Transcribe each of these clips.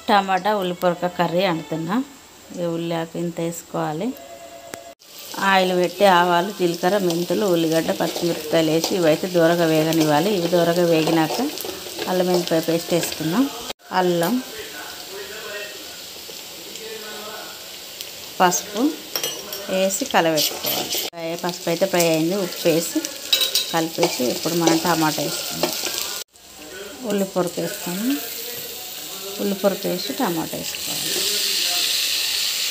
టమాటా ఉల్లిపొరక curry అంటున్నా. ఉల్లిపాయ ఇంత వేసుకోవాలి. ఆయిల్ పెట్టి ఆవాలు, జీలకర్ర, మెంతులు, ఉల్లిగడ్డ, పచ్చిమిరపకాయలు వేసి ఇవైతే దూరగా వేగనివ్వాలి. ఇవి దూరగా వేగినాక అల్లం వెల్లిపాయ పేస్ట్ వేసుకున్నాం. అల్లం, పసుపు వేసి కలబెట్టుకోవాలి. పసుపు అయితే ఫ్రై అయింది. ఉప్పు వేసి కలిపేసి ఇప్పుడు మనం టమాటా వేసుకున్నాం. ఉల్లిపొరక వేసుకున్నాం. ఉల్లిపొరక వేసి టమాటా వేసుకోవాలి.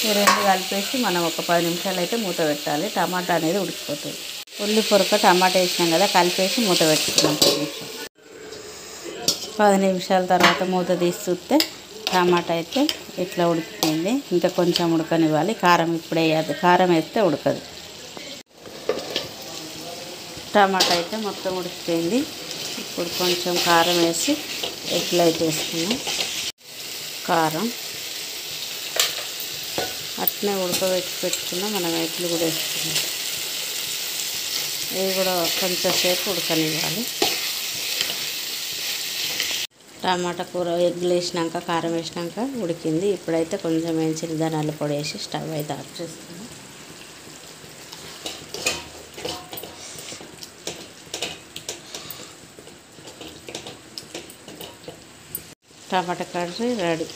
ఈ రెండు కలిపేసి మనం ఒక 10 నిమిషాలు అయితే మూత పెట్టాలి. టమాటా అనేది ఉడికిపోతుంది. ఉల్లిపొరక టమాటా వేసినాం కదా, కలిపేసి మూత పెట్టుకున్నాం 10 నిమిషాల తర్వాత మూత తీసి చూస్తే టమాటా అయితే ఇట్లా ఉడికిపోయింది. ఇంకా కొంచెం ఉడకనివ్వాలి. కారం ఇప్పుడు వేయద్దు, కారం వేస్తే ఉడకదు. టమాటా అయితే మొత్తం ఉడికిపోయింది. ఇప్పుడు కొంచెం కారం వేసి ఎగ్లు అయితే వేసుకున్నాం. కారం అట్నే ఉడకబెట్టి పెట్టుకున్నాం. మనం ఎగ్లు కూడా వేసుకున్నాం. ఇవి కూడా కొంచెం సేపు ఉడకనివ్వాలి. టమాటా కూర ఎగ్లు వేసినాక కారం వేసినాక ఉడికింది. ఇప్పుడైతే కొంచెం వేయించిన ధనియాల పొడి వేసి స్టవ్ అయితే ఆఫ్ చేసుకున్నాం. టమాటా కర్రీ రెడీ.